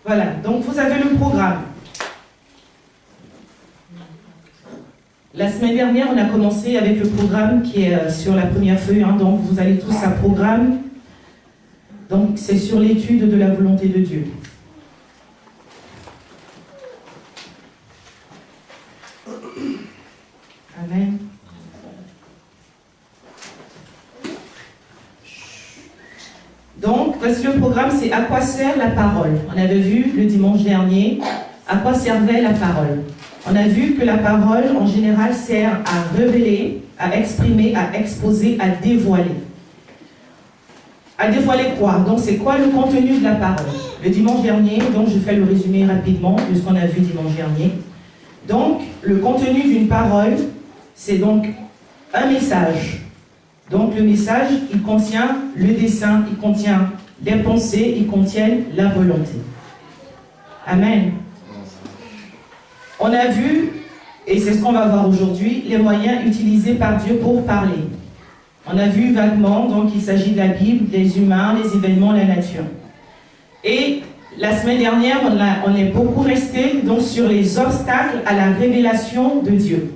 Voilà, donc vous avez le programme. La semaine dernière, on a commencé avec le programme qui est sur la première feuille, hein, donc vous avez tous un programme. Donc c'est sur l'étude de la volonté de Dieu. Amen. Donc, voici le programme, c'est à quoi sert la parole. On avait vu le dimanche dernier à quoi servait la parole. On a vu que la parole, en général, sert à révéler, à exprimer, à exposer, à dévoiler. À dévoiler quoi? Donc, c'est quoi le contenu de la parole? Le dimanche dernier, donc je fais le résumé rapidement de ce qu'on a vu dimanche dernier. Donc, le contenu d'une parole, c'est donc un message. Donc, le message, il contient le dessein, il contient les pensées, il contient la volonté. Amen. On a vu, et c'est ce qu'on va voir aujourd'hui, les moyens utilisés par Dieu pour parler. On a vu vaguement, donc il s'agit de la Bible, les humains, les événements, la nature. Et la semaine dernière, on est beaucoup resté donc, sur les obstacles à la révélation de Dieu.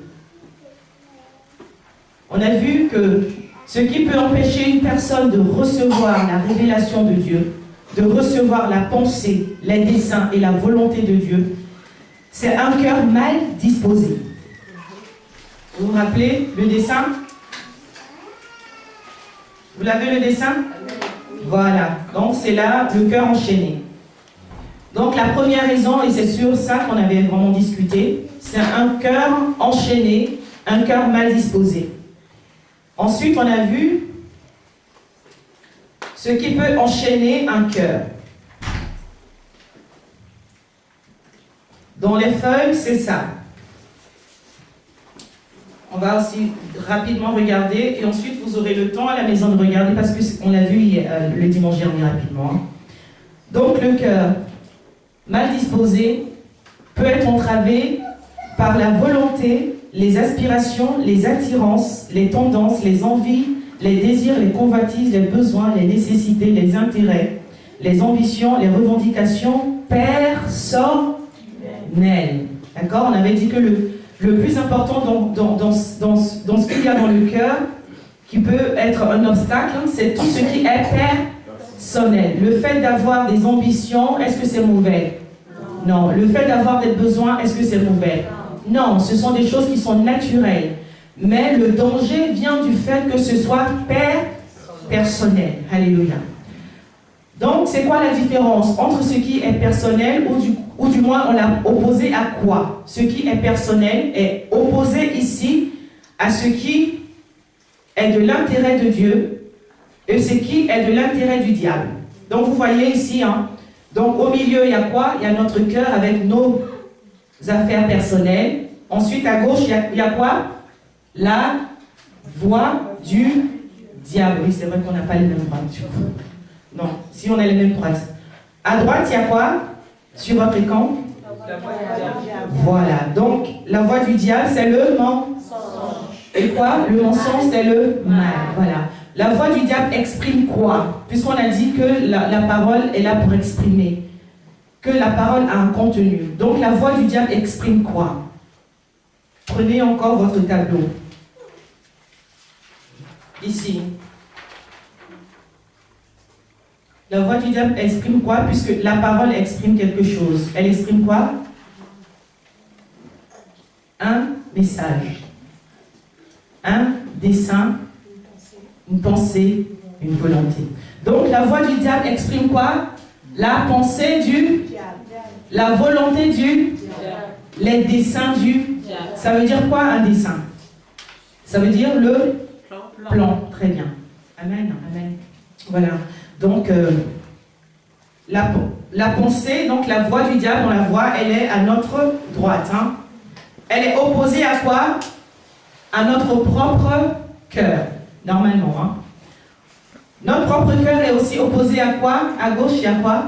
On a vu que ce qui peut empêcher une personne de recevoir la révélation de Dieu, de recevoir la pensée, les desseins et la volonté de Dieu, c'est un cœur mal disposé. Vous vous rappelez le dessin? Vous l'avez le dessin? Voilà. Donc c'est là le cœur enchaîné. Donc la première raison, et c'est sur ça qu'on avait vraiment discuté, c'est un cœur enchaîné, un cœur mal disposé. Ensuite, on a vu ce qui peut enchaîner un cœur. Dans les feuilles, c'est ça. On va aussi rapidement regarder et ensuite vous aurez le temps à la maison de regarder parce qu'on l'a vu le dimanche dernier rapidement. Donc le cœur mal disposé peut être entravé par la volonté, les aspirations, les attirances, les tendances, les envies, les désirs, les convoitises, les besoins, les nécessités, les intérêts, les ambitions, les revendications personnelles. D'accord? On avait dit que le plus important dans ce qu'il y a dans le cœur, qui peut être un obstacle, c'est tout ce qui est personnel. Le fait d'avoir des ambitions, est-ce que c'est mauvais? Non. Le fait d'avoir des besoins, est-ce que c'est mauvais? Non, ce sont des choses qui sont naturelles. Mais le danger vient du fait que ce soit personnel. Alléluia. Donc, c'est quoi la différence entre ce qui est personnel ou du moins on l'a opposé à quoi? Ce qui est personnel est opposé ici à ce qui est de l'intérêt de Dieu et ce qui est de l'intérêt du diable. Donc, vous voyez ici, hein, donc au milieu, il y a quoi? Il y a notre cœur avec nos affaires personnelles. Ensuite, à gauche, il y a quoi? La voix du diable. Oui, c'est vrai qu'on n'a pas les mêmes droites. Non, si on a les mêmes droites. À droite, il y a quoi? Sur votre écran? Voilà. Donc, la voix du diable, c'est le mensonge. Et quoi? Le mensonge, c'est le mal. Voilà. La voix du diable exprime quoi? Puisqu'on a dit que la parole est là pour exprimer. Que la parole a un contenu. Donc, la voix du diable exprime quoi? Prenez encore votre tableau. Ici. La voix du diable exprime quoi? Puisque la parole exprime quelque chose. Elle exprime quoi? Un message. Un dessein, une pensée, une volonté. Donc la voix du diable exprime quoi? La pensée du diable. La volonté du diable. Les desseins du diable. Ça veut dire quoi un dessein? Ça veut dire le plan. Très bien. Amen. Amen. Voilà. Donc, la pensée, donc la voix du diable, on la voit, elle est à notre droite. Hein. Elle est opposée à quoi? À notre propre cœur, normalement. Hein. Notre propre cœur est aussi opposé à quoi? À gauche, il y a quoi?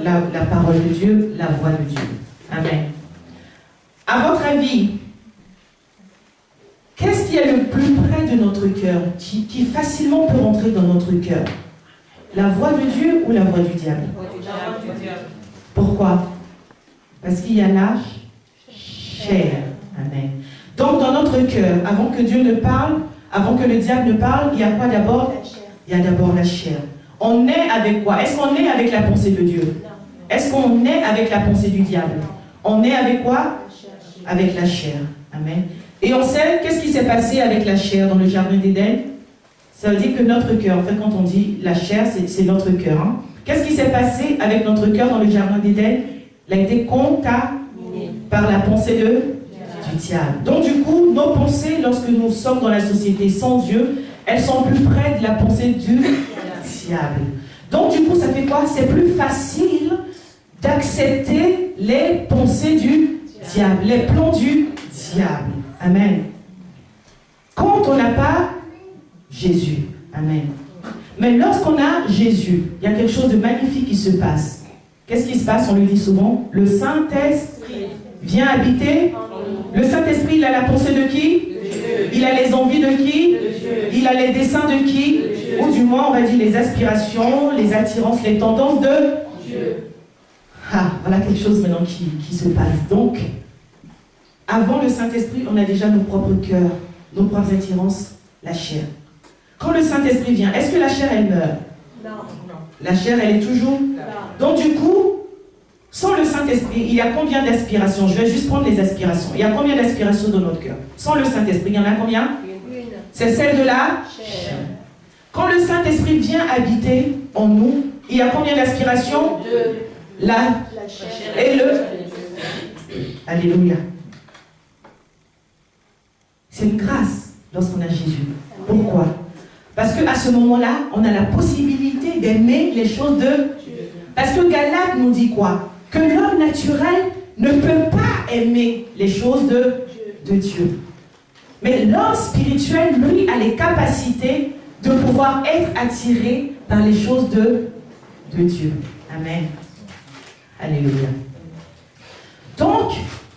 La parole de Dieu, la voix de Dieu. Amen. À votre avis, qu'est-ce qui est le plus près de notre cœur, qui facilement peut rentrer dans notre cœur? La voix de Dieu ou la voix du diable? Pourquoi? Parce qu'il y a la chair. Amen. Donc dans notre cœur, avant que Dieu ne parle, avant que le diable ne parle, il y a quoi d'abord? Il y a d'abord la chair. On est avec quoi? Est-ce qu'on est avec la pensée de Dieu? Est-ce qu'on est avec la pensée du diable? On est avec quoi? Avec la chair. Amen. Et on sait, qu'est-ce qui s'est passé avec la chair dans le jardin d'Éden? Ça veut dire que notre cœur, en fait, quand on dit la chair, c'est notre cœur. Hein? Qu'est-ce qui s'est passé avec notre cœur dans le jardin d'Éden? Il a été contaminé par la pensée du diable. Donc du coup, nos pensées, lorsque nous sommes dans la société sans Dieu, elles sont plus près de la pensée du diable. Donc du coup, ça fait quoi? C'est plus facile d'accepter les pensées du diable, les plans du diable. Amen. Quand on n'a pas Jésus. Amen. Mais lorsqu'on a Jésus, il y a quelque chose de magnifique qui se passe. Qu'est-ce qui se passe? On le dit souvent. Le Saint-Esprit vient habiter. Le Saint-Esprit, il a la pensée de qui? Il a les envies de qui? Il a les desseins de qui? Ou du moins, on va dire les aspirations, les attirances, les tendances de Dieu. Ah, voilà quelque chose maintenant qui se passe. Donc, avant le Saint-Esprit, on a déjà nos propres cœurs, nos propres attirances, la chair. Quand le Saint-Esprit vient, est-ce que la chair, elle meurt? Non. La chair, elle est toujours? Non. Donc du coup, sans le Saint-Esprit, il y a combien d'aspirations? Je vais juste prendre les aspirations. Il y a combien d'aspirations dans notre cœur? Sans le Saint-Esprit, il y en a combien? Une. C'est celle de la chair. Quand le Saint-Esprit vient habiter en nous, il y a combien d'aspirations? Deux. La chair et le... Alléluia. C'est une grâce lorsqu'on a Jésus. Pourquoi? Parce qu'à ce moment-là, on a la possibilité d'aimer les choses de Dieu. Parce que Galates nous dit quoi? Que l'homme naturel ne peut pas aimer les choses de Dieu. Mais l'homme spirituel, lui, a les capacités de pouvoir être attiré par les choses de Dieu. Amen. Alléluia. Donc,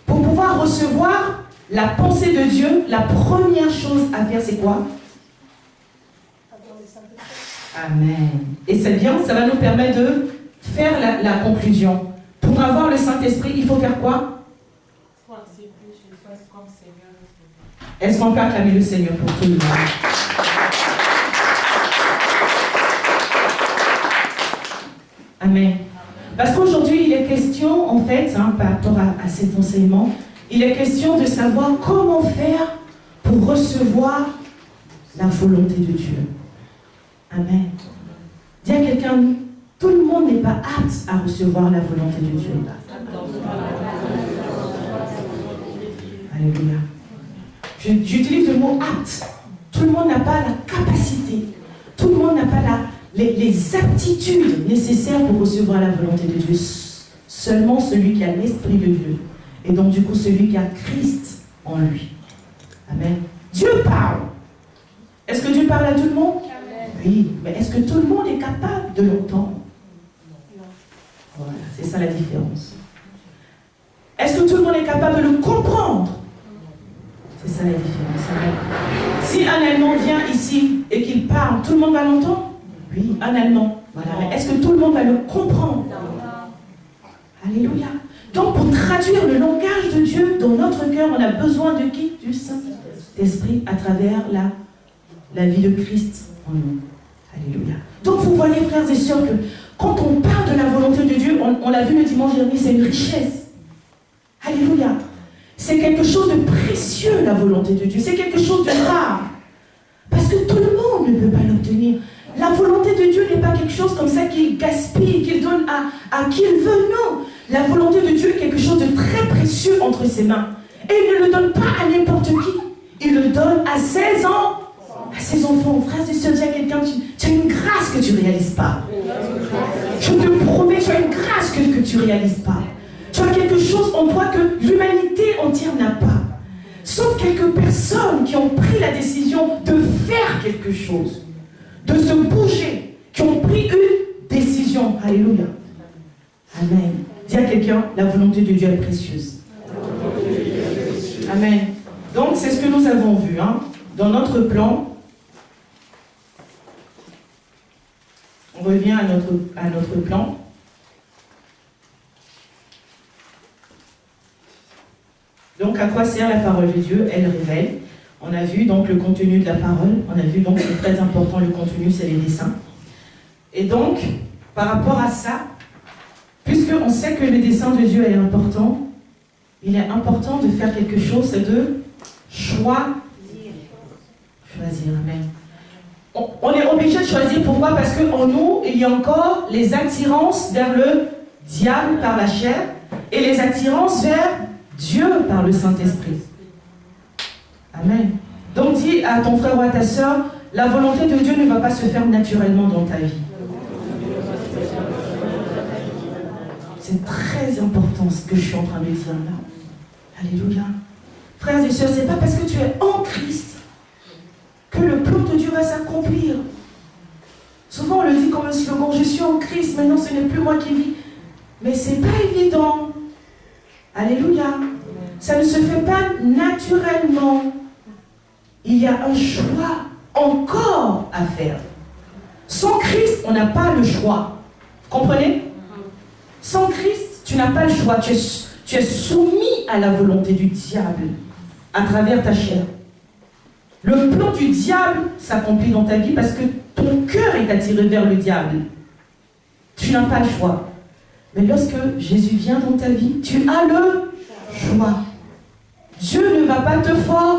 pour pouvoir recevoir la pensée de Dieu, la première chose à faire, c'est quoi? Amen. Et c'est bien, ça va nous permettre de faire la conclusion. Pour avoir le Saint-Esprit, il faut faire quoi? Est-ce qu'on peut acclamer le Seigneur pour tout le monde? Amen. Parce qu'aujourd'hui, il est question, en fait, par rapport à cet enseignement, il est question de savoir comment faire pour recevoir la volonté de Dieu. Amen. Dis à quelqu'un, tout le monde n'est pas apte à recevoir la volonté de Dieu. Alléluia. J'utilise le mot apte. Tout le monde n'a pas la capacité. Tout le monde n'a pas les aptitudes nécessaires pour recevoir la volonté de Dieu. Seulement celui qui a l'Esprit de Dieu. Et donc du coup celui qui a Christ en lui. Amen. Dieu parle. Est-ce que Dieu parle à tout le monde? Oui, mais est-ce que tout le monde est capable de l'entendre? Voilà, c'est ça la différence. Est-ce que tout le monde est capable de le comprendre? C'est ça la différence. Si un Allemand vient ici et qu'il parle, tout le monde va l'entendre? Oui, un Allemand. Voilà. Mais est-ce que tout le monde va le comprendre? Alléluia. Donc pour traduire le langage de Dieu dans notre cœur, on a besoin de qui? Du Saint-Esprit à travers la vie de Christ en nous. Alléluia. Donc vous voyez, frères et sœurs, que quand on parle de la volonté de Dieu, on l'a vu le dimanche dernier, c'est une richesse. Alléluia. C'est quelque chose de précieux, la volonté de Dieu. C'est quelque chose de rare. Parce que tout le monde ne peut pas l'obtenir. La volonté de Dieu n'est pas quelque chose comme ça qu'il gaspille, qu'il donne à qui il veut. Non. La volonté de Dieu est quelque chose de très précieux entre ses mains. Et il ne le donne pas à n'importe qui. Il le donne à ses enfants. À ses enfants, frères et sœurs, dis à quelqu'un, tu as une grâce que tu ne réalises pas. Je te promets, tu as une grâce que tu ne réalises pas. Tu as quelque chose en toi que l'humanité entière n'a pas. Sauf quelques personnes qui ont pris la décision de faire quelque chose, de se bouger, qui ont pris une décision. Alléluia. Amen. Dis à quelqu'un, la volonté de Dieu est précieuse. Amen. Donc, c'est ce que nous avons vu. Dans notre plan, on revient à notre plan. à quoi sert la parole de Dieu? Elle révèle. On a vu donc le contenu de la parole. On a vu donc c'est très important, le contenu, c'est les desseins. Et donc, par rapport à ça, puisqu'on sait que le dessein de Dieu est important, il est important de faire quelque chose, c'est de choisir. Amen. On est obligé de choisir. Pourquoi? Parce qu'en nous, il y a encore les attirances vers le diable par la chair et les attirances vers Dieu par le Saint-Esprit. Amen. Donc dis à ton frère ou à ta soeur, la volonté de Dieu ne va pas se faire naturellement dans ta vie. C'est très important ce que je suis en train de dire là. Alléluia. Frères et sœurs, ce n'est pas parce que tu es en Christ que le plan de Dieu va s'accomplir. Souvent on le dit comme un slogan, je suis en Christ, maintenant ce n'est plus moi qui vis. Mais ce n'est pas évident. Alléluia. Ça ne se fait pas naturellement. Il y a un choix encore à faire. Sans Christ, on n'a pas le choix. Vous comprenez? Sans Christ, tu n'as pas le choix. Tu es soumis à la volonté du diable à travers ta chair. Le plan du diable s'accomplit dans ta vie parce que ton cœur est attiré vers le diable. Tu n'as pas le choix. Mais lorsque Jésus vient dans ta vie, tu as le choix. Dieu ne va pas te forcer.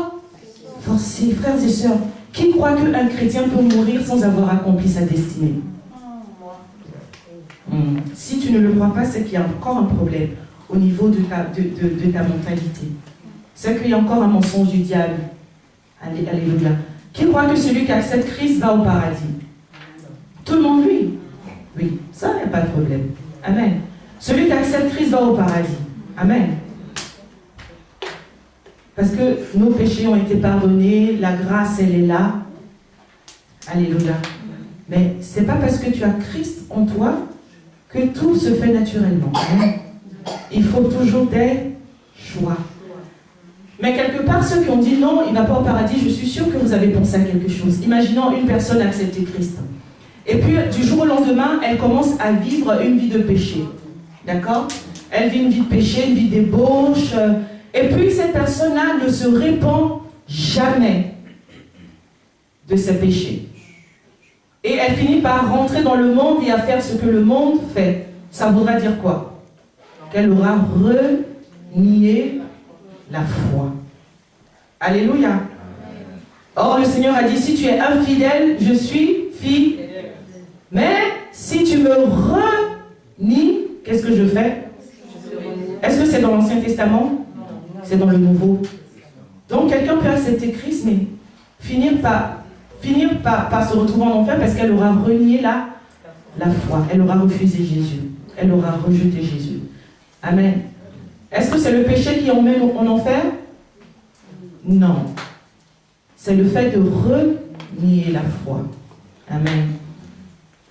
Frères et sœurs, qui croit qu'un chrétien peut mourir sans avoir accompli sa destinée? Si tu ne le crois pas, c'est qu'il y a encore un problème au niveau de ta mentalité. C'est qu'il y a encore un mensonge du diable. Alléluia. Qui croit que celui qui accepte Christ va au paradis? Tout le monde, oui. Oui, ça, il n'y a pas de problème. Amen. Celui qui accepte Christ va au paradis. Amen. Parce que nos péchés ont été pardonnés, la grâce, elle est là. Alléluia. Mais ce n'est pas parce que tu as Christ en toi que tout se fait naturellement. Amen. Il faut toujours des choix. Mais quelque part, ceux qui ont dit non, il ne va pas au paradis, je suis sûr que vous avez pensé à quelque chose. Imaginons une personne accepter Christ. Et puis, du jour au lendemain, elle commence à vivre une vie de péché. D'accord? Elle vit une vie de péché, une vie d'ébauche. Et puis, cette personne-là ne se répand jamais de ses péchés. Et elle finit par rentrer dans le monde et à faire ce que le monde fait. Ça voudra dire quoi? Qu'elle aura renié la foi. Alléluia. Or, le Seigneur a dit, si tu es infidèle, je suis fidèle. Mais si tu me renies, qu'est-ce que je fais? Est-ce que c'est dans l'Ancien Testament? C'est dans le Nouveau. Donc, quelqu'un peut accepter Christ, mais finir par se retrouver en enfer parce qu'elle aura renié la foi. Elle aura refusé Jésus. Elle aura rejeté Jésus. Amen. Est-ce que c'est le péché qui emmène en enfer? Non. C'est le fait de renier la foi. Amen.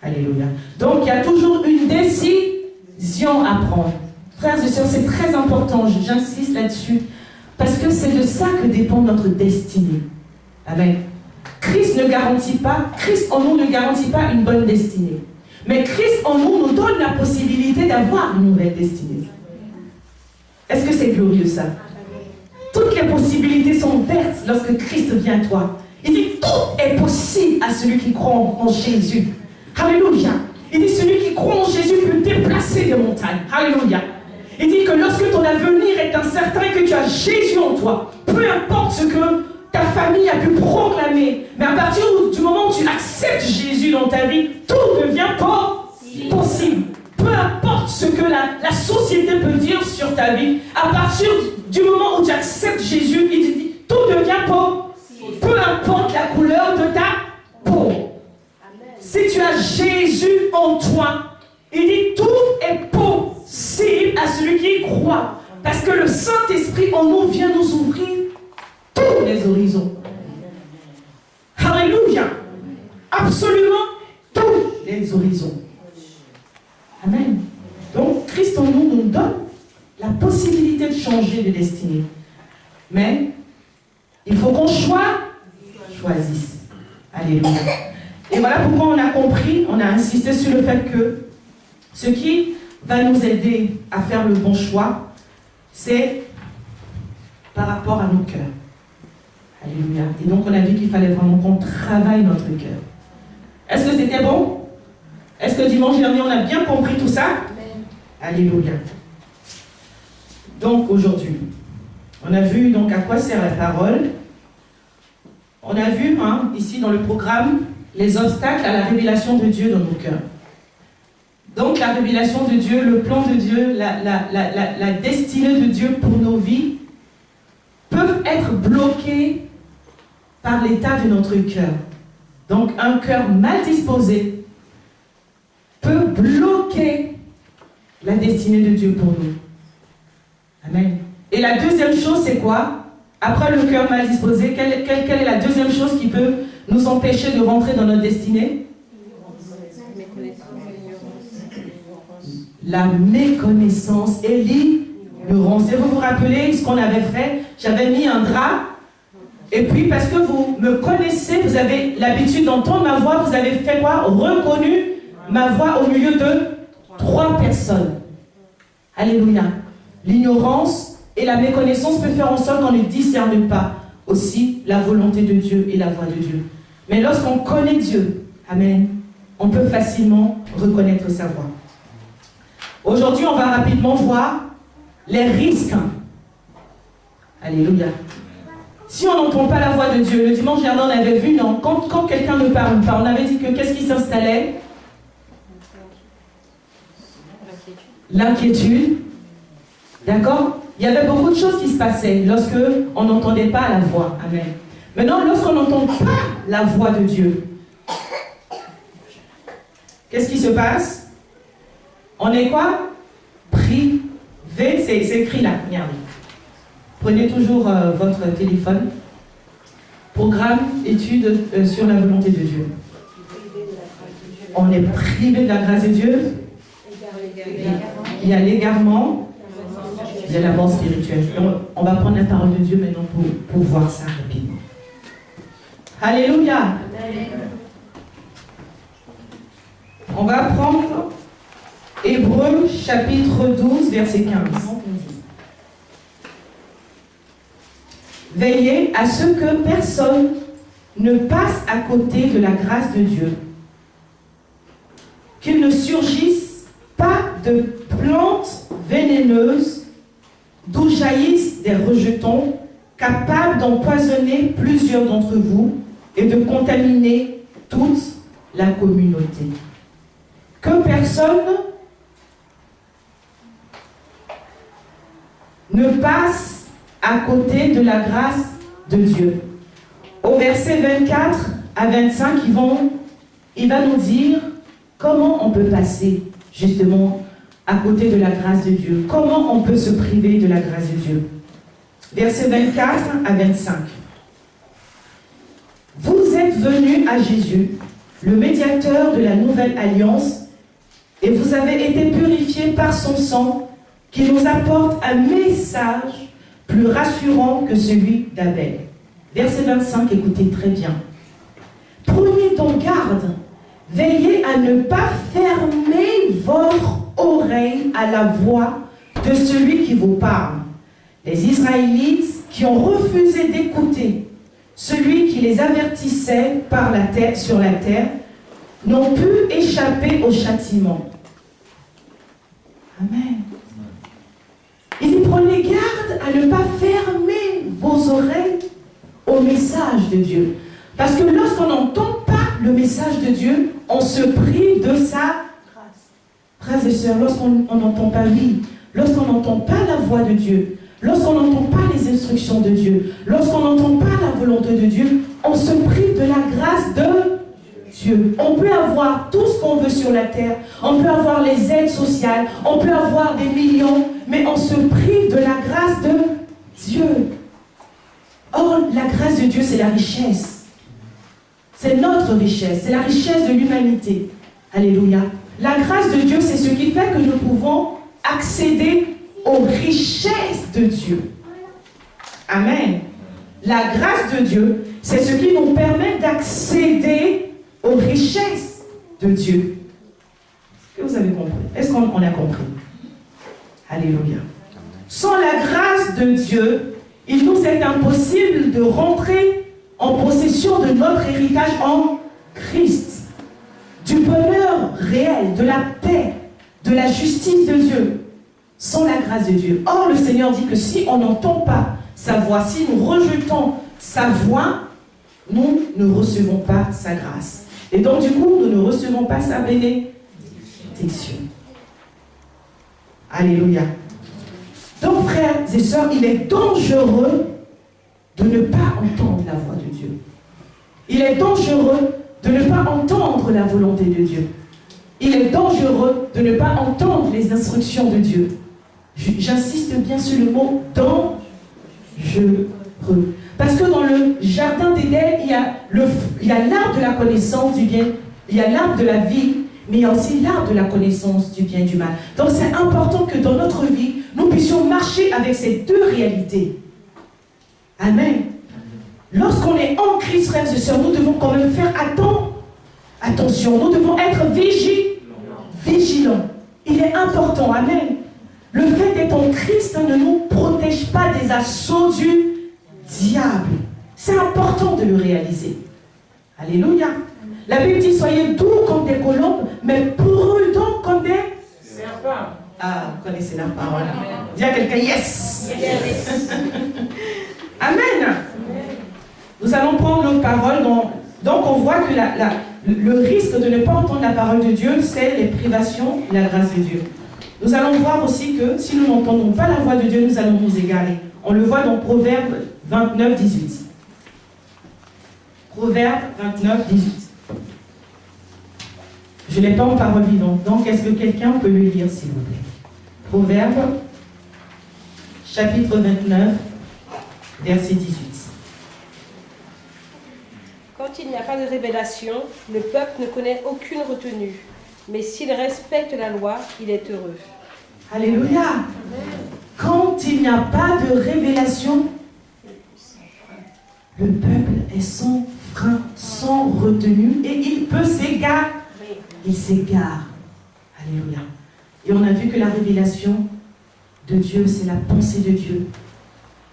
Alléluia. Donc, il y a toujours une décision à prendre. Frères et sœurs, c'est très important, j'insiste là-dessus, parce que c'est de ça que dépend notre destinée. Amen. Christ en nous ne garantit pas une bonne destinée. Mais Christ en nous nous donne la possibilité d'avoir une nouvelle destinée. Est-ce que c'est glorieux ça? Toutes les possibilités sont vertes lorsque Christ vient à toi. Il dit tout est possible à celui qui croit en Jésus. Alléluia. Il dit celui qui croit en Jésus peut déplacer des montagnes. Alléluia. Il dit que lorsque ton avenir est incertain et que tu as Jésus en toi, peu importe ce que ta famille a pu proclamer, mais à partir du moment où tu acceptes Jésus dans ta vie, tout devient possible. Peu importe ce que la société peut dire sur ta vie, à partir du moment où tu acceptes Jésus, il dit tout devient possible. Peu importe la couleur de ta peau. Si tu as Jésus en toi, il dit tout est possible à celui qui y croit. Parce que le Saint-Esprit en nous vient nous ouvrir tous les horizons. Alléluia. Absolument tous les horizons. Amen. Donc, Christ en nous nous donne la possibilité de changer de destinée. Mais, il faut qu'on choisisse. Alléluia. Et voilà pourquoi on a compris, on a insisté sur le fait que ce qui va nous aider à faire le bon choix, c'est par rapport à nos cœurs. Alléluia. Et donc on a vu qu'il fallait vraiment qu'on travaille notre cœur. Est-ce que c'était bon? Est-ce que dimanche dernier on a bien compris tout ça? Alléluia. Donc aujourd'hui, on a vu donc à quoi sert la parole. On a vu ici dans le programme les obstacles à la révélation de Dieu dans nos cœurs. Donc la révélation de Dieu, le plan de Dieu, la destinée de Dieu pour nos vies peuvent être bloqués par l'état de notre cœur. Donc un cœur mal disposé peut bloquer la destinée de Dieu pour nous. Amen. Et la deuxième chose, c'est quoi? Après le cœur mal disposé, quelle est la deuxième chose qui peut nous empêcher de rentrer dans notre destinée? La méconnaissance et l'ignorance. Et vous vous rappelez ce qu'on avait fait? J'avais mis un drap. Et puis, parce que vous me connaissez, vous avez l'habitude d'entendre ma voix, vous avez fait quoi? Reconnu ma voix au milieu de 3 personnes. Alléluia. L'ignorance et la méconnaissance peuvent faire en sorte qu'on ne discerne pas aussi la volonté de Dieu et la voix de Dieu. Mais lorsqu'on connaît Dieu, amen, on peut facilement reconnaître sa voix. Aujourd'hui, on va rapidement voir les risques. Alléluia. Si on n'entend pas la voix de Dieu, le dimanche dernier, on avait vu, non, quand quelqu'un ne parle pas, on avait dit que qu'est-ce qui s'installait? L'inquiétude. D'accord? Il y avait beaucoup de choses qui se passaient lorsque on n'entendait pas la voix. Amen. Maintenant, lorsqu'on n'entend pas la voix de Dieu, qu'est-ce qui se passe? On est quoi? Privé, c'est écrit là, regardez. Prenez toujours votre téléphone. Programme, étude sur la volonté de Dieu. On est privé de la grâce de Dieu. Il y a l'égarement. Il y a la mort spirituelle. On va prendre la parole de Dieu maintenant pour voir ça rapidement. Alléluia. On va prendre Hébreux chapitre 12, verset 15. Veillez à ce que personne ne passe à côté de la grâce de Dieu, qu'il ne surgisse pas de plantes vénéneuses d'où jaillissent des rejetons capables d'empoisonner plusieurs d'entre vous et de contaminer toute la communauté. Que personne ne passe à côté de la grâce de Dieu. Au verset 24 à 25, il va nous dire comment on peut passer justement à côté de la grâce de Dieu. Comment on peut se priver de la grâce de Dieu. Verset 24 à 25. Vous êtes venus à Jésus, le médiateur de la nouvelle alliance, et vous avez été purifiés par son sang, qui nous apporte un message plus rassurant que celui d'Abel. Verset 25, écoutez très bien. Prenez donc garde, veillez à ne pas fermer votre oreille à la voix de celui qui vous parle. Les Israélites qui ont refusé d'écouter celui qui les avertissait par la terre, sur la terre, n'ont pu échapper au châtiment. Amen. Il dit, prenez garde à ne pas fermer vos oreilles au message de Dieu. Parce que lorsqu'on n'entend pas le message de Dieu, on se prive de sa grâce. Frères et sœurs, lorsqu'on n'entend pas lui, lorsqu'on n'entend pas la voix de Dieu, lorsqu'on n'entend pas les instructions de Dieu, lorsqu'on n'entend pas la volonté de Dieu, on se prive de la grâce de Dieu. On peut avoir tout ce qu'on veut sur la terre, on peut avoir les aides sociales, on peut avoir des millions, mais on se prive de la grâce de Dieu. Or, la grâce de Dieu, c'est la richesse. C'est notre richesse, c'est la richesse de l'humanité. Alléluia. La grâce de Dieu, c'est ce qui fait que nous pouvons accéder aux richesses de Dieu. Amen. La grâce de Dieu, c'est ce qui nous permet d'accéder aux richesses de Dieu. Est-ce que vous avez compris? Est-ce qu'on a compris? Alléluia. Sans la grâce de Dieu, il nous est impossible de rentrer en possession de notre héritage en Christ, du bonheur réel, de la paix, de la justice de Dieu, sans la grâce de Dieu. Or, le Seigneur dit que si on n'entend pas sa voix, si nous rejetons sa voix, nous ne recevons pas sa grâce. Et donc, du coup, nous ne recevons pas sa bénédiction. Alléluia. Donc, frères et sœurs, il est dangereux de ne pas entendre la voix de Dieu. Il est dangereux de ne pas entendre la volonté de Dieu. Il est dangereux de ne pas entendre les instructions de Dieu. J'insiste bien sur le mot « dangereux ». Parce que dans le jardin d'Éden, il y a l'arbre de la connaissance du bien, il y a l'arbre de la vie, mais il y a aussi l'arbre de la connaissance du bien et du mal. Donc c'est important que dans notre vie, nous puissions marcher avec ces deux réalités. Amen. Lorsqu'on est en Christ, frères et sœurs, nous devons quand même faire attention. Nous devons être vigilants. Il est important, amen. Le fait d'être en Christ ne nous protège pas des assauts du diable. C'est important de le réaliser. Alléluia. La Bible dit, soyez doux comme des colombes, mais prudents comme des serpents. Ah, vous connaissez la parole. Dis à quelqu'un, yes. Amen. Nous allons prendre notre parole. Donc on voit que le risque de ne pas entendre la parole de Dieu, c'est les privations de la grâce de Dieu. Nous allons voir aussi que si nous n'entendons pas la voix de Dieu, nous allons nous égarer. On le voit dans Proverbe 29, 18. Proverbe 29, 18. Je ne l'ai pas en parole vivante. Donc, est-ce que quelqu'un peut le lire, s'il vous plaît? Proverbe, chapitre 29, verset 18. Quand il n'y a pas de révélation, le peuple ne connaît aucune retenue. Mais s'il respecte la loi, il est heureux. Alléluia. Quand il n'y a pas de révélation, le peuple est sans frein, sans retenue, et il peut s'égarer. Il s'égare. Alléluia. Et on a vu que la révélation de Dieu, c'est la pensée de Dieu.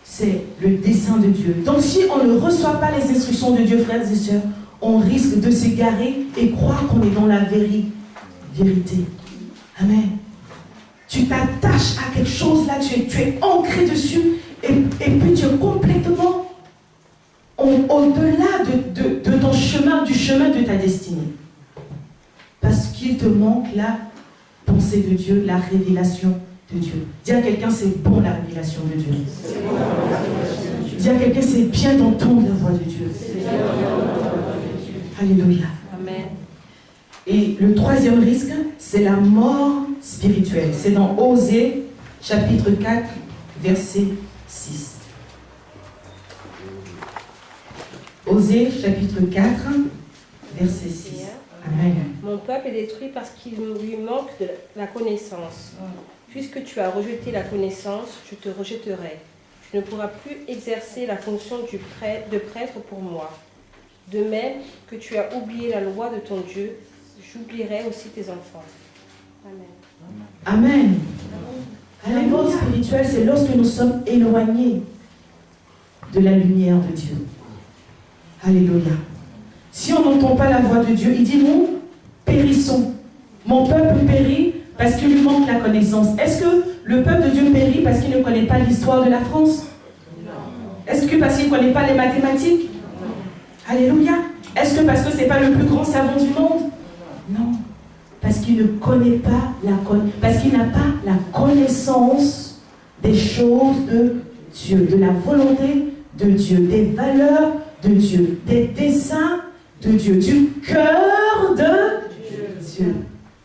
C'est le dessein de Dieu. Donc si on ne reçoit pas les instructions de Dieu, frères et sœurs, on risque de s'égarer et croire qu'on est dans la vérité. Amen. Tu t'attaches à quelque chose là, tu es ancré dessus, et puis tu es complètement au-delà de ton chemin, du chemin de ta destinée. Parce qu'il te manque la pensée de Dieu, la révélation de Dieu. Dis à quelqu'un, c'est bon la révélation de Dieu. Dis à quelqu'un, c'est bien d'entendre la voix de Dieu. Alléluia. Amen. Et le troisième risque, c'est la mort spirituelle. C'est dans Osée, chapitre 4, verset 6. Osée, chapitre 4, verset 6. Amen. Mon peuple est détruit parce qu'il lui manque de la connaissance. Puisque tu as rejeté la connaissance, je te rejetterai. Tu ne pourras plus exercer la fonction de prêtre pour moi. De même que tu as oublié la loi de ton Dieu, j'oublierai aussi tes enfants. Amen. Amen. La mort spirituelle, c'est lorsque nous sommes éloignés de la lumière de Dieu. Alléluia. Si on n'entend pas la voix de Dieu, il dit, nous périssons. Mon peuple périt parce qu'il lui manque la connaissance. Est-ce que le peuple de Dieu périt parce qu'il ne connaît pas l'histoire de la France? Est-ce que parce qu'il ne connaît pas les mathématiques? Alléluia. Est-ce que parce que ce n'est pas le plus grand savant du monde? Non. Parce qu'il ne connaît pas parce qu'il n'a pas la connaissance des choses de Dieu, de la volonté de Dieu, des valeurs de Dieu, des desseins de Dieu, du cœur de Dieu.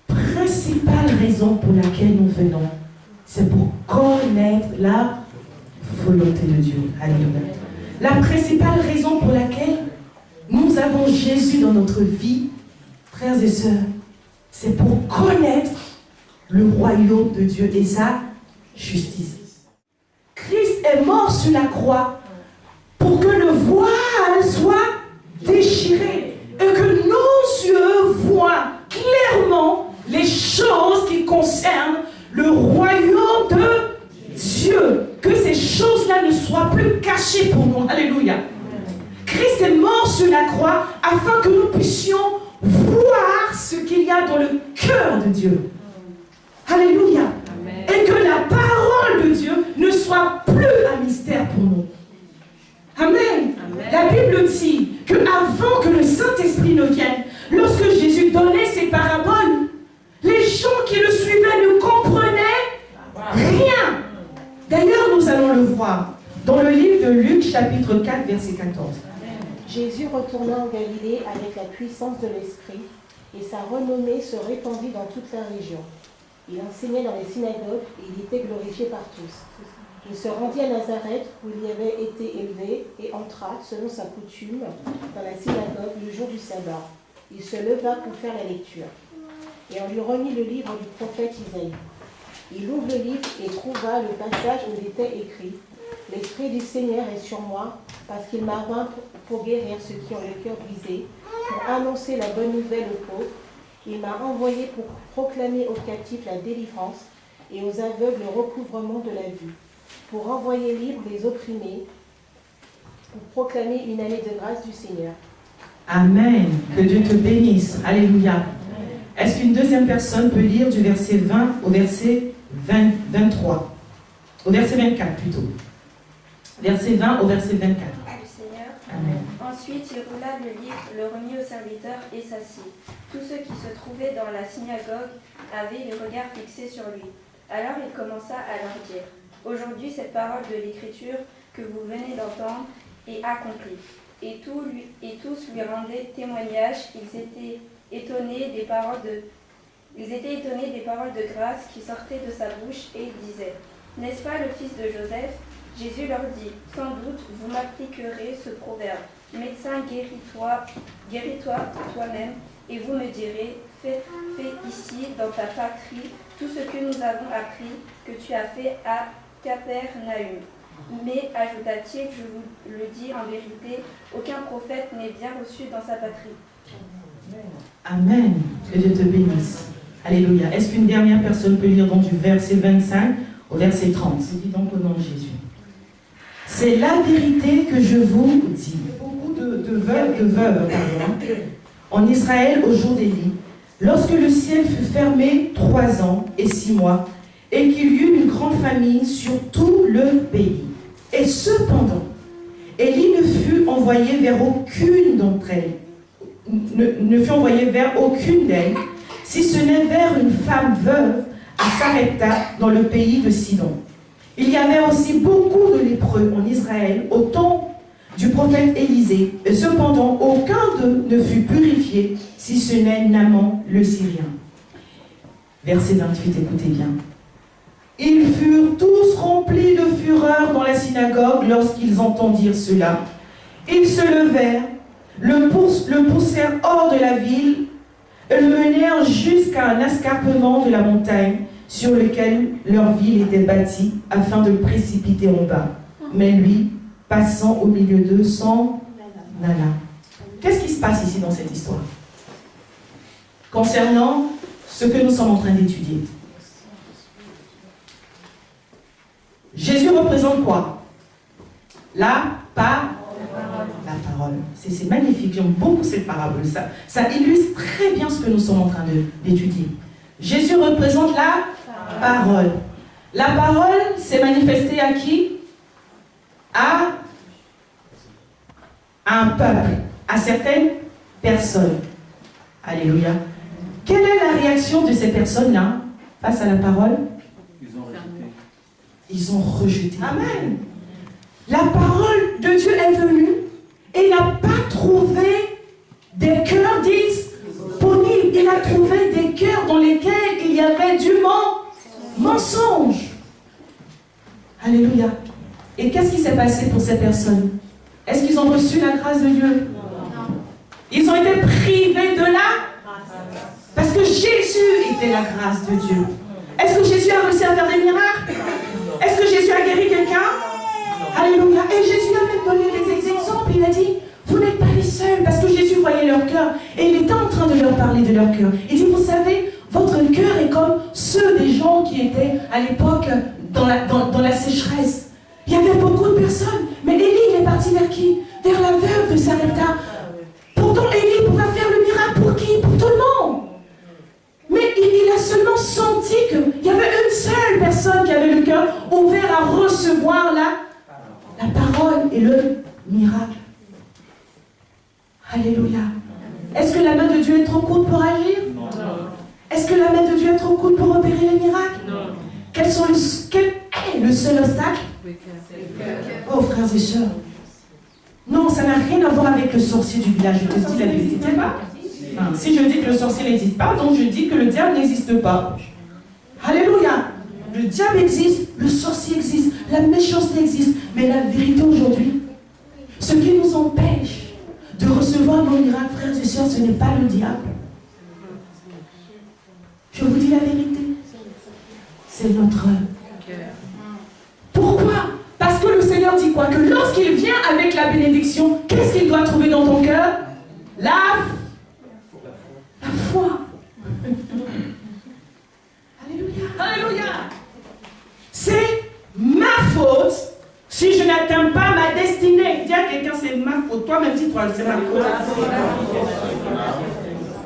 Principale raison pour laquelle nous venons, c'est pour connaître la volonté de Dieu. Alléluia. La principale raison pour laquelle nous avons Jésus dans notre vie, frères et sœurs, c'est pour connaître le royaume de Dieu et sa justice. Christ est mort sur la croix pour que le voile soit déchiré et que nos yeux voient clairement les choses qui concernent le royaume de Dieu. Que ces ces choses-là ne soient plus cachées pour nous. Alléluia. Christ est mort sur la croix afin que nous puissions voir ce qu'il y a dans le cœur de Dieu. Alléluia. Amen. Et que la parole de Dieu ne soit plus un mystère pour nous. Amen. Amen. La Bible dit qu'avant que le Saint-Esprit ne vienne, lorsque Jésus donnait ses paraboles, les gens qui le suivaient ne comprenaient rien. D'ailleurs, nous allons le voir dans le livre de Luc, chapitre 4, verset 14. Jésus retourna en Galilée avec la puissance de l'Esprit, et sa renommée se répandit dans toute la région. Il enseignait dans les synagogues et il était glorifié par tous. Il se rendit à Nazareth, où il y avait été élevé, et entra, selon sa coutume, dans la synagogue le jour du sabbat. Il se leva pour faire la lecture. Et on lui remit le livre du prophète Isaïe. Il ouvre le livre et trouva le passage où il était écrit « L'Esprit du Seigneur est sur moi, parce qu'il m'a oint pour guérir ceux qui ont le cœur brisé, pour annoncer la bonne nouvelle aux pauvres. Il m'a envoyé pour proclamer aux captifs la délivrance et aux aveugles le recouvrement de la vue, pour envoyer libres les opprimés, pour proclamer une année de grâce du Seigneur. » Amen. Que Dieu te bénisse. Alléluia. Est-ce qu'une deuxième personne peut lire du verset 20 au verset 23? Au verset 24 plutôt. Verset 20 au verset 24. Du Seigneur. Amen. Ensuite, il roula le livre, le remit au serviteur et s'assit. Tous ceux qui se trouvaient dans la synagogue avaient les regards fixés sur lui. Alors il commença à leur dire : Aujourd'hui, cette parole de l'Écriture que vous venez d'entendre est accomplie. Et tous lui rendaient témoignage. Ils étaient étonnés des paroles de grâce qui sortaient de sa bouche et ils disaient : N'est-ce pas le fils de Joseph ? Jésus leur dit : Sans doute, vous m'appliquerez ce proverbe : Médecin, guéris-toi toi-même. Et vous me direz : fais ici, dans ta patrie, tout ce que nous avons appris que tu as fait à Capernaum. Mais, ajouta-t-il, je vous le dis en vérité, aucun prophète n'est bien reçu dans sa patrie. Amen. Que Dieu te bénisse. Alléluia. Est-ce qu'une dernière personne peut lire donc du verset 25 au verset 30? Je dis donc au nom de Jésus. C'est la vérité que je vous dis. Beaucoup de veuves en Israël au jour d'Élie, lorsque le ciel fut fermé 3 ans et 6 mois, et qu'il y eut une grande famine sur tout le pays. Et cependant, Élie ne fut envoyé vers aucune d'entre elles, ne fut envoyé vers aucune d'elles, si ce n'est vers une femme veuve à Sarepta dans le pays de Sidon. Il y avait aussi beaucoup de lépreux en Israël au temps du prophète Élisée, et cependant aucun d'eux ne fut purifié, si ce n'est Naaman le Syrien. Verset 28, écoutez bien. Ils furent tous remplis de fureur dans la synagogue lorsqu'ils entendirent cela. Ils se levèrent, le poussèrent hors de la ville et le menèrent jusqu'à un escarpement de la montagne sur lequel leur ville était bâtie, afin de le précipiter en bas. Mais lui, passant au milieu d'eux, s'en alla. Qu'est-ce qui se passe ici dans cette histoire concernant ce que nous sommes en train d'étudier? Jésus représente quoi? La parole. C'est magnifique, j'aime beaucoup cette parabole. Ça illustre très bien ce que nous sommes en train d'étudier. Jésus représente la parole. La parole s'est manifestée à qui? À un peuple, à certaines personnes. Alléluia. Quelle est la réaction de ces personnes-là face à la parole? Ils ont rejeté. Amen. La parole de Dieu est venue et il n'a pas trouvé des cœurs disponibles. Il a trouvé des cœurs dans lesquels il y avait du mensonge. Alléluia. Et qu'est-ce qui s'est passé pour ces personnes? Est-ce qu'ils ont reçu la grâce de Dieu? Non. Ils ont été privés de parce que Jésus était la grâce de Dieu. Est-ce que Jésus a réussi à faire des miracles? Est-ce que Jésus a guéri quelqu'un? Alléluia. Et Jésus a même donné des exemples. Il a dit, vous n'êtes pas les seuls, parce que Jésus voyait leur cœur. Et il était en train de leur parler de leur cœur. Il dit, vous savez, votre cœur est comme ceux des gens qui étaient à l'époque dans la sécheresse. Il y avait beaucoup de personnes. Mais Élie, il est parti vers qui? Vers la veuve de Sarepta. Pourtant, Élie pouvait faire le miracle pour qui? Pour tout le monde. Mais il a seulement senti qu'il y avait une seule personne qui avait le cœur ouvert à recevoir la parole et le miracle. Alléluia. Est-ce que la main de Dieu est trop courte pour agir? Non. Est-ce que la main de Dieu est trop courte pour opérer les miracles? Non. Quel est le seul obstacle? Oh, frères et sœurs. Non, ça n'a rien à voir avec le sorcier du village. Je te dis la vérité, pas? Si je dis que le sorcier n'existe pas, donc je dis que le diable n'existe pas. Alléluia. Le diable existe, le sorcier existe, la méchanceté existe. Mais la vérité aujourd'hui, ce qui nous empêche de recevoir nos miracles, frères et sœurs, ce n'est pas le diable. Je vous dis la vérité. C'est notre cœur. Pourquoi? Parce que le Seigneur dit quoi? Que lorsqu'il vient avec la bénédiction, qu'est-ce qu'il doit trouver dans ton cœur? La foi. Alléluia. Alléluia. C'est ma faute si je n'atteins pas ma destinée. Dis à quelqu'un, c'est ma faute. Toi-même, dis-toi, c'est ma faute.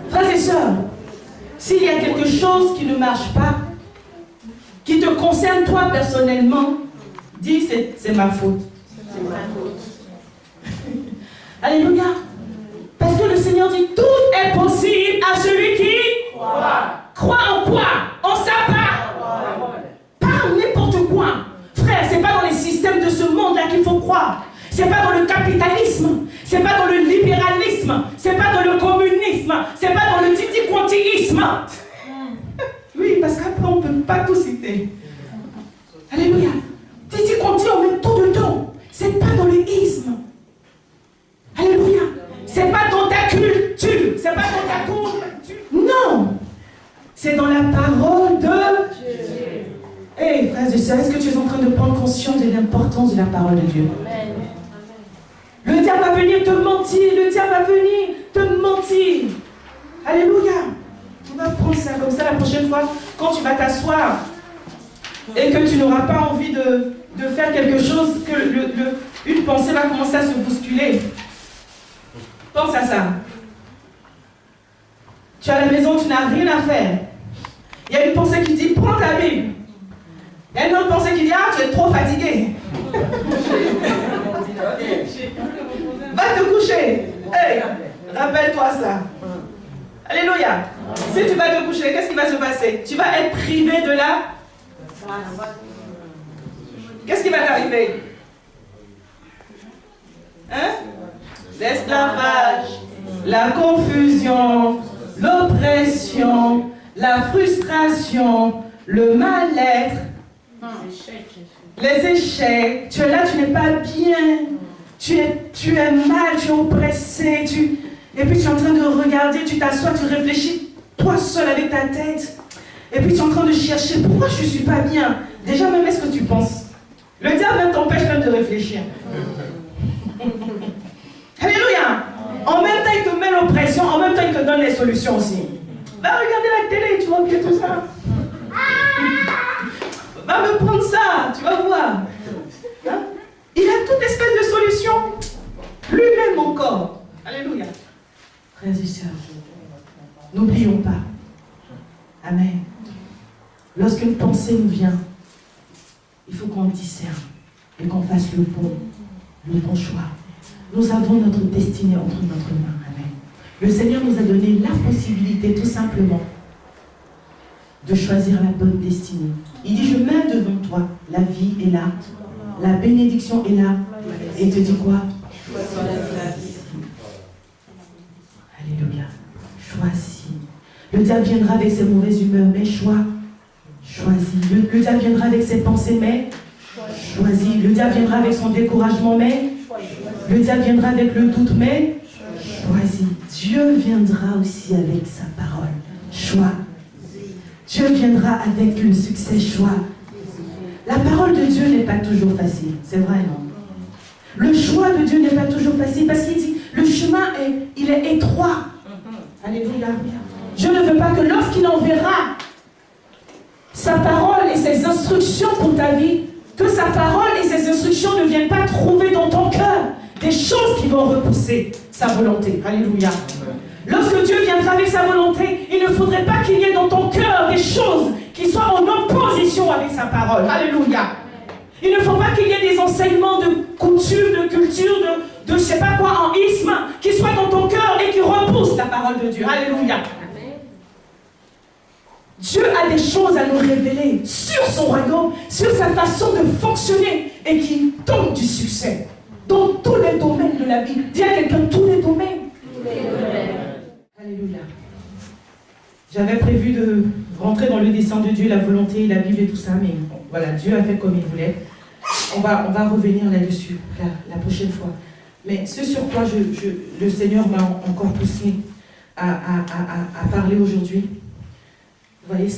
Frères et sœurs, s'il y a quelque chose qui ne marche pas, qui te concerne toi personnellement, dis c'est ma faute. C'est ma faute. Alléluia. Parce que le Seigneur dit tout est possible à celui qui croit. Croit en quoi? En sa parole. Pas n'importe quoi. Frère, c'est pas dans les systèmes de ce monde-là qu'il faut croire. C'est pas dans le capitalisme. C'est pas dans le libéralisme. C'est pas dans le communisme. C'est pas dans le titi-quantillisme. Oui, parce qu'après on ne peut pas tout citer. Alléluia. Titi-quanti, on met tout dedans. C'est pas dans le isme. Alléluia. C'est pas dans ta culture. C'est pas dans ta culture. Non. C'est dans la parole de Dieu. Hey, frères et sœurs, est-ce que tu es en train de prendre conscience de l'importance de la parole de Dieu? Amen. Le diable va venir te mentir. Le diable va venir te mentir. Alléluia. On va prendre ça comme ça la prochaine fois, quand tu vas t'asseoir et que tu n'auras pas envie de faire quelque chose, que une pensée va commencer à se bousculer. Pense à ça. Tu es à la maison, tu n'as rien à faire. Il y a une pensée qui dit, prends ta Bible. Il y a une autre pensée qui dit, ah, tu es trop fatigué. Va te coucher. Hey, rappelle-toi ça. Alléluia. Si tu vas te coucher, qu'est-ce qui va se passer? Tu vas être privé de la... Qu'est-ce qui va t'arriver? Hein? L'esclavage, la confusion, l'oppression, la frustration, le mal-être, les échecs. Tu es là, tu n'es pas bien. Tu es mal, tu es oppressé, et puis tu es en train de regarder, tu t'assois, tu réfléchis, toi seul avec ta tête. Et puis tu es en train de chercher, pourquoi je ne suis pas bien? Déjà, même est-ce que tu penses? Le diable même t'empêche même de réfléchir. Alléluia. En même temps, il te met l'oppression, en même temps, il te donne les solutions aussi. Va regarder la télé, tu vas oublier tout ça. Va me prendre ça, tu vas voir. Hein? Il a toute espèce de solution. Lui-même encore. Alléluia. Frères et sœurs, n'oublions pas. Amen. Lorsqu'une pensée nous vient, il faut qu'on discerne et qu'on fasse le bon choix. Nous avons notre destinée entre notre main. Amen. Le Seigneur nous a donné la possibilité tout simplement de choisir la bonne destinée. Il dit, je mets devant toi, la vie est là, la bénédiction est là. Et il te dit quoi? Alléluia. Choisis. Le diable viendra avec ses mauvaises humeurs, mais choisis. Le diable viendra avec ses pensées, mais choisis. Le diable viendra avec son découragement, mais le diable viendra avec le doute, mais choisis. Dieu viendra aussi avec sa parole. Choix. Dieu viendra avec le succès. Choix. La parole de Dieu n'est pas toujours facile. C'est vrai, non? Le choix de Dieu n'est pas toujours facile parce qu'il dit, le chemin il est étroit. Alléluia. Dieu ne veut pas que lorsqu'il enverra sa parole et ses instructions pour ta vie, Que sa parole et ses instructions ne viennent pas trouver dans ton cœur des choses qui vont repousser sa volonté. Alléluia. Lorsque Dieu viendra avec sa volonté, il ne faudrait pas qu'il y ait dans ton cœur des choses qui soient en opposition avec sa parole. Alléluia. Il ne faut pas qu'il y ait des enseignements de coutume, de culture, de je ne sais pas quoi, en isme, qui soient dans ton cœur et qui repoussent la parole de Dieu. Alléluia. Dieu a des choses à nous révéler sur son royaume, sur sa façon de fonctionner et qui donnent du succès dans tous les domaines de la vie. Dis à quelqu'un, tous les domaines. Alléluia. J'avais prévu de rentrer dans le dessein de Dieu, la volonté, la Bible et tout ça, mais bon, voilà, Dieu a fait comme il voulait. On va revenir là-dessus la prochaine fois. Mais ce sur quoi le Seigneur m'a encore poussé à parler aujourd'hui, vous voyez,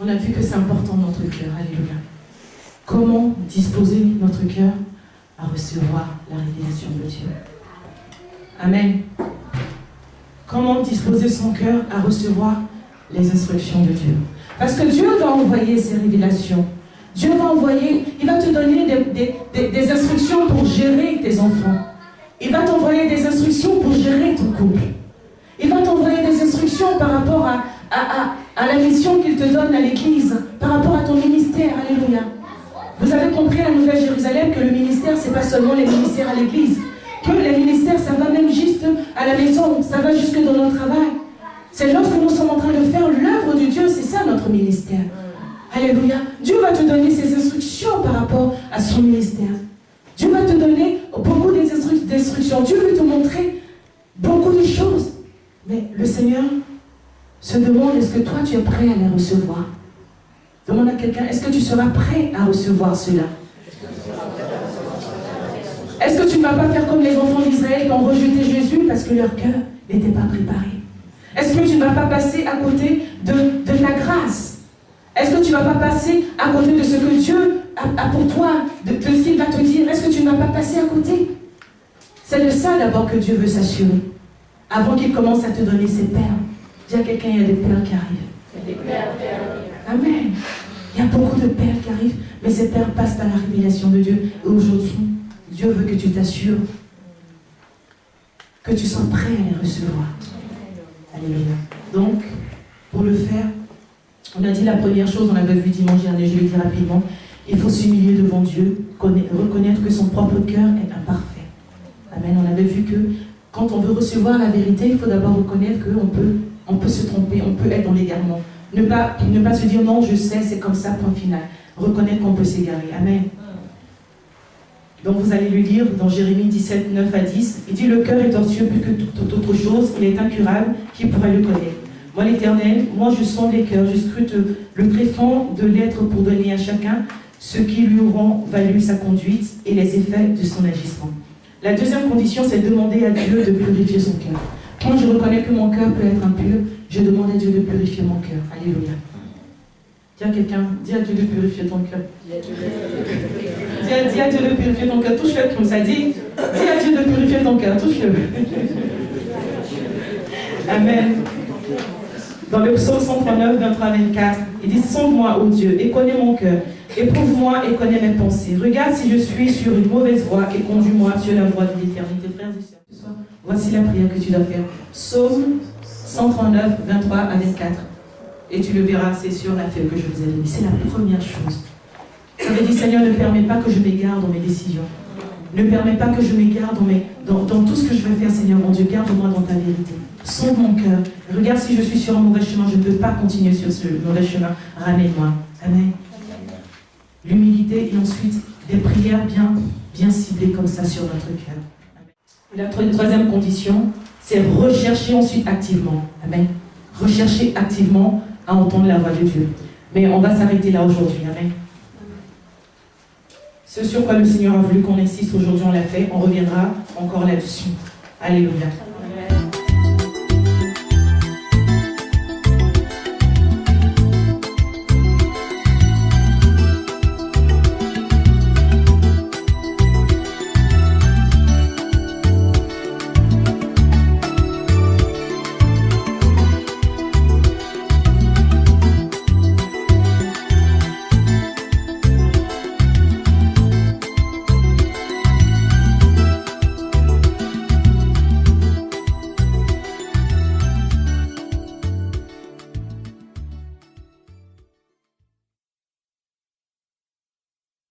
on a vu que c'est important notre cœur. Alléluia. Comment disposer notre cœur à recevoir la révélation de Dieu. Amen. Comment disposer son cœur à recevoir les instructions de Dieu. Parce que Dieu va envoyer ses révélations. Dieu va envoyer, il va te donner des instructions pour gérer tes enfants. Il va t'envoyer des instructions pour gérer ton couple. Il va t'envoyer des instructions par rapport à la mission qu'il te donne à l'église, par rapport à ton ministère. Alléluia. Vous avez compris à la Nouvelle Jérusalem que le ministère, ce n'est pas seulement les ministères à l'église. Que les ministères, ça va même juste à la maison, ça va jusque dans notre travail. C'est lorsque nous sommes en train de faire l'œuvre de Dieu, c'est ça notre ministère. Alléluia. Dieu va te donner ses instructions par rapport à son ministère. Dieu va te donner beaucoup d'instructions. Dieu veut te montrer beaucoup de choses. Mais le Seigneur se demande, est-ce que toi tu es prêt à les recevoir? Demande à quelqu'un, est-ce que tu seras prêt à recevoir cela? Est-ce que tu ne vas pas faire comme les enfants d'Israël qui ont rejeté Jésus parce que leur cœur n'était pas préparé? Est-ce que tu ne vas pas passer à côté de ta grâce? Est-ce que tu ne vas pas passer à côté de ce que Dieu a pour toi, de ce qu'il va te dire? Est-ce que tu ne vas pas passer à côté? C'est de ça d'abord que Dieu veut s'assurer. Avant qu'il commence à te donner ses perles. Dis à quelqu'un, il y a des perles qui arrivent. Amen. Il y a beaucoup de perles qui arrivent, mais ces perles passent par la révélation de Dieu. Et aujourd'hui, Dieu veut que tu t'assures que tu sois prêt à les recevoir. Alléluia. Donc, pour le faire, on a dit la première chose, on l'avait vu dimanche dernier, je le dis rapidement, il faut s'humilier devant Dieu, reconnaître que son propre cœur est imparfait. Amen. On avait vu que quand on veut recevoir la vérité, il faut d'abord reconnaître qu'on peut se tromper, on peut être dans l'égarement. Ne pas se dire non, je sais, c'est comme ça, point final. Reconnaître qu'on peut s'égarer. Amen. Donc vous allez le lire dans Jérémie 17, 9 à 10. Il dit, le cœur est tortueux plus que toute autre chose, il est incurable, qui pourrait le connaître? Moi l'Éternel, moi je sonde les cœurs, je scrute le tréfonds de l'être pour donner à chacun ce qui lui auront valu sa conduite et les effets de son agissement. La deuxième condition, c'est de demander à Dieu de purifier son cœur. Quand je reconnais que mon cœur peut être impur, je demande à Dieu de purifier mon cœur. Alléluia. Dis à quelqu'un, dis à Dieu de purifier ton cœur. Dis à Dieu de purifier ton cœur. Touche-le comme ça. Dis à Dieu de purifier ton cœur. Touche-le. Amen. Dans le psaume 139, 23, 24, il dit, sonde-moi, ô Dieu, et connais mon cœur. Éprouve-moi et connais mes pensées. Regarde si je suis sur une mauvaise voie et conduis-moi sur la voie de l'éternité. Frères et sœurs, ce soir, voici la prière que tu dois faire. Psaume 139, 23 à 24. Et tu le verras, c'est sur la feuille que je vous ai donnée. C'est la première chose. Ça veut dire, Seigneur, ne permets pas que je m'égare dans mes décisions. Ne permets pas que je m'égare dans tout ce que je veux faire, Seigneur mon Dieu. Garde-moi dans ta vérité. Sonde mon cœur. Regarde si je suis sur un mauvais chemin. Je ne peux pas continuer sur ce mauvais chemin. Ramène-moi. Amen. L'humilité et ensuite des prières bien ciblées comme ça sur notre cœur. Et la troisième condition, c'est rechercher ensuite activement. Amen. Rechercher activement à entendre la voix de Dieu. Mais on va s'arrêter là aujourd'hui. Amen. Ce sur quoi le Seigneur a voulu qu'on insiste aujourd'hui, on l'a fait. On reviendra encore là-dessus. Alléluia.